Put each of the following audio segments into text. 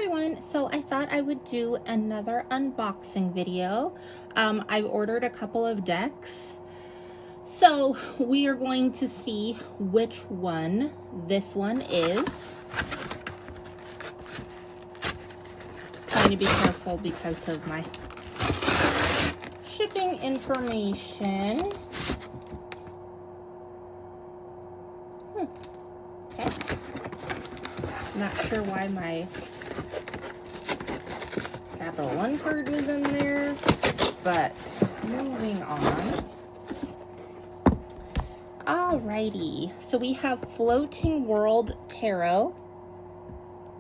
everyone, so I thought I would do another unboxing video. I've ordered a couple of decks, so we are going to see which one this one is. Trying to be careful because of my shipping information. Okay. Not sure why my Capital One card was in there, but moving on. Alrighty, so we have Floating World Tarot.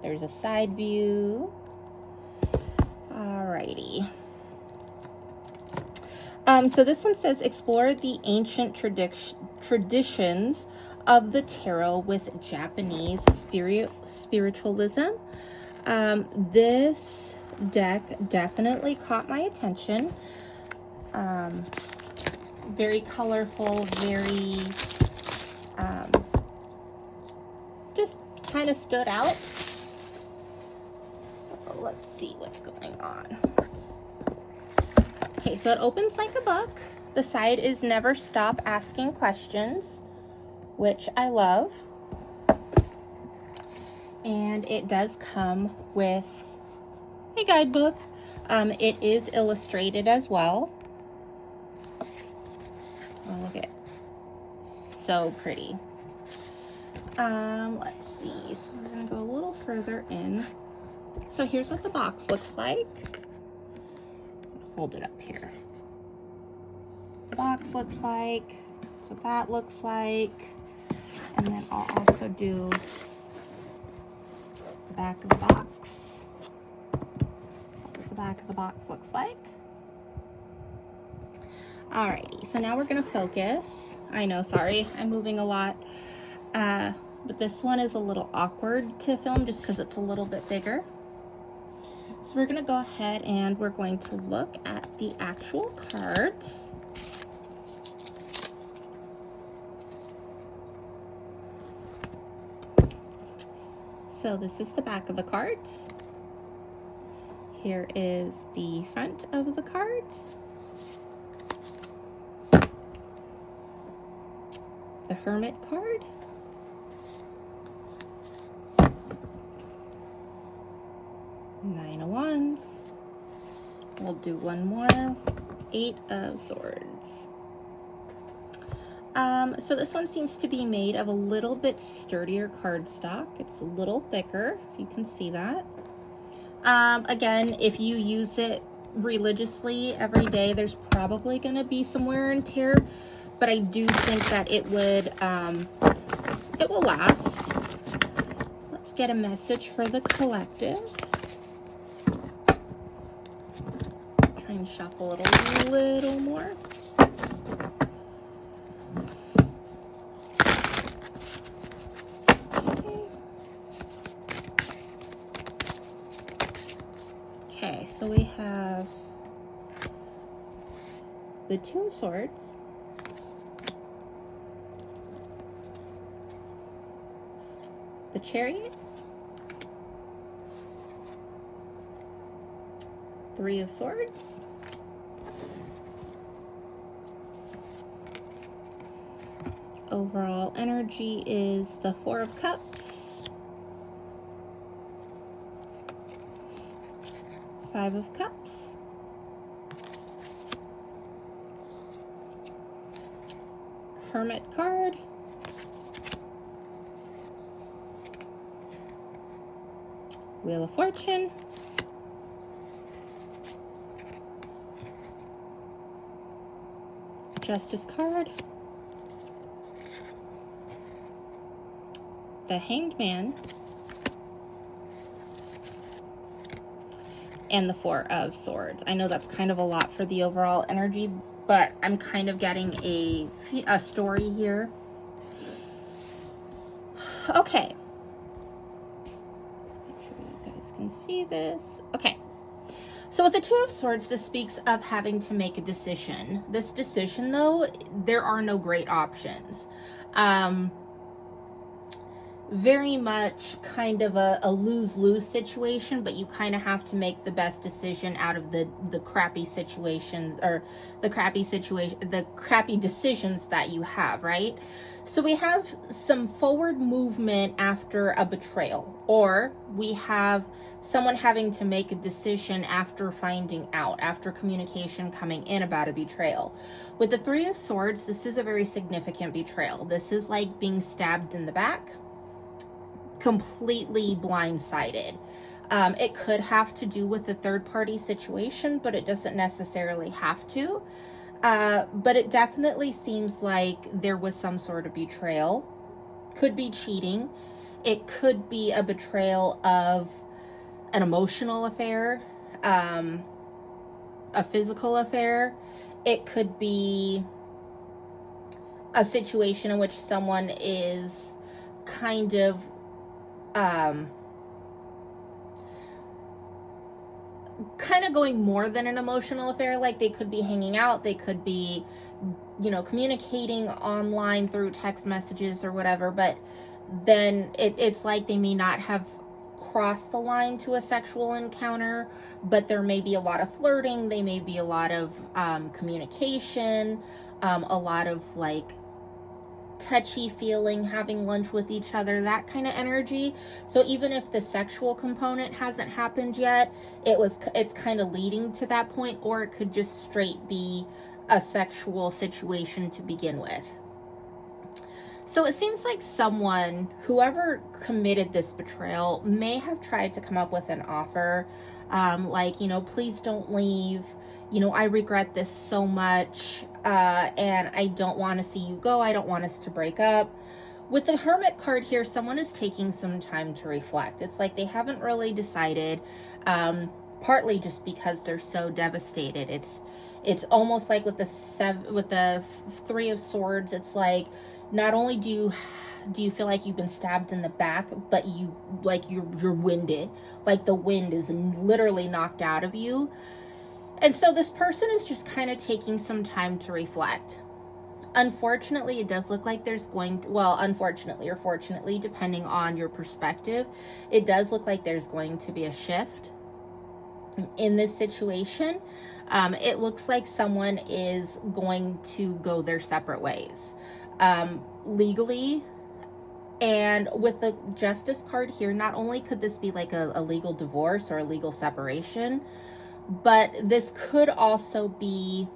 There's a side view. Alrighty. So this one says, explore the ancient traditions of the tarot with Japanese spiritualism. This deck definitely caught my attention. Very colorful, very just kind of stood out. So let's see what's going on. Okay, so it opens like a book. The side is never stop asking questions, which I love. And it does come with a guidebook. It is illustrated as well. Oh, look at it. So pretty. Let's see. So we're gonna go a little further in. So here's what the box looks like. Hold it up here. The box looks like. What that looks like. And then I'll also do the back of the box. That's what the back of the box looks like. Alrighty, so now we're gonna focus. I know, sorry, I'm moving a lot. But this one is a little awkward to film just because it's a little bit bigger. So we're gonna go ahead and we're going to look at the actual cards. So this is the back of the cards. Here is the front of the cards. The Hermit card. Nine of Wands. We'll do one more. Eight of Swords. So this one seems to be made of a little bit sturdier cardstock. It's a little thicker, if you can see that. Again, if you use it religiously every day, there's probably going to be some wear and tear, but I do think that it would, it will last. Let's get a message for the collective. Try and shuffle it a little more. Okay, so we have the Two of Swords, the Chariot, Three of Swords, overall energy is the Four of Cups, Five of Cups, Hermit card, Wheel of Fortune, Justice card, the Hanged Man, and the Four of Swords. I know that's kind of a lot for the overall energy, but I'm kind of getting a story here. Okay. Make sure you guys can see this. Okay. So with the Two of Swords, this speaks of having to make a decision. This decision, though, there are no great options. very much kind of a lose-lose situation, but you kind of have to make the best decision out of the crappy situations, or the crappy decisions that you have, right? So we have some forward movement after a betrayal, or we have someone having to make a decision after finding out, after communication coming in about a betrayal. With the Three of Swords, this is a very significant betrayal. This is like being stabbed in the back, completely blindsided. It could have to do with the third party situation, but it doesn't necessarily have to. But it definitely seems like there was some sort of betrayal. Could be cheating. It could be a betrayal of an emotional affair, a physical affair. It could be a situation in which someone is kind of going more than an emotional affair. Like they could be hanging out, they could be, communicating online through text messages or whatever, but then it's like they may not have crossed the line to a sexual encounter, but there may be a lot of flirting, there may be a lot of communication, a lot of like touchy feeling, having lunch with each other, that kind of energy. So even if the sexual component hasn't happened yet, it's kind of leading to that point, or it could just straight be a sexual situation to begin with. So it seems like whoever committed this betrayal, may have tried to come up with an offer, like, please don't leave, I regret this so much, and I don't want to see you go, I don't want us to break up. With the Hermit card here, someone is taking some time to reflect. It's like they haven't really decided, partly just because they're so devastated. It's almost like with the Three of Swords, it's like, not only do you feel like you've been stabbed in the back, but you're winded, like the wind is literally knocked out of you. And so this person is just kind of taking some time to reflect. Unfortunately, it does look like unfortunately or fortunately, depending on your perspective, it does look like there's going to be a shift in this situation. It looks like someone is going to go their separate ways, legally. And with the Justice card here, not only could this be like a legal divorce or a legal separation, but this could also be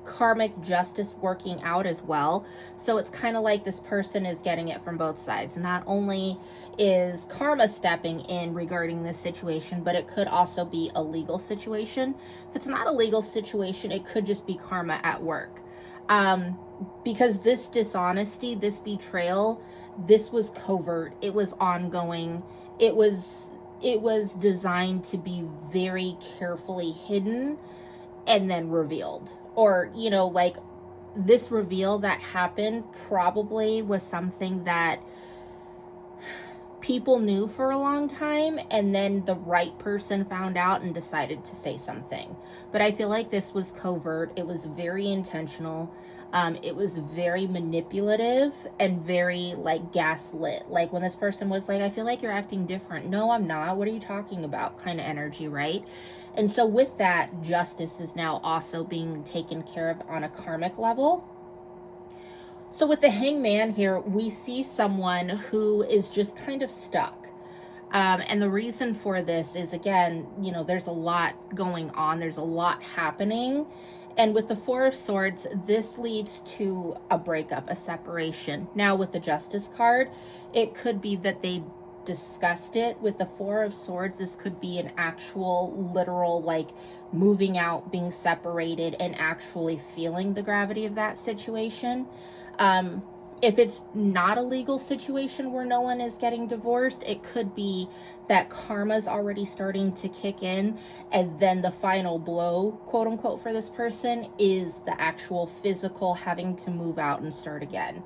karmic justice working out as well. So it's kind of like this person is getting it from both sides. Not only is karma stepping in regarding this situation, but it could also be a legal situation. If it's not a legal situation, it could just be karma at work. Because this dishonesty, this betrayal, this was covert, it was ongoing, it was designed to be very carefully hidden and then revealed. Or, like this reveal that happened probably was something that people knew for a long time, and then the right person found out and decided to say something. But I feel like this was covert. It was very intentional. It was very manipulative and very like gaslit. Like when this person was like, I feel like you're acting different. No, I'm not. What are you talking about? Kind of energy, right? And so with that, justice is now also being taken care of on a karmic level. So with the Hangman here, we see someone who is just kind of stuck. And the reason for this is, again, there's a lot going on. There's a lot happening. And with the Four of Swords, this leads to a breakup, a separation. Now with the Justice card, it could be that they discussed it. With the Four of Swords, this could be an actual, literal, like, moving out, being separated, and actually feeling the gravity of that situation. If it's not a legal situation where no one is getting divorced, it could be that karma's already starting to kick in, and then the final blow, quote unquote, for this person is the actual physical having to move out and start again.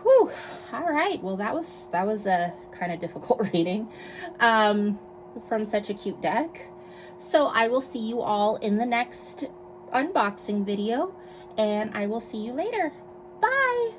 Whew. All right. Well, that was a kind of difficult reading from such a cute deck. So I will see you all in the next unboxing video, and I will see you later. Bye!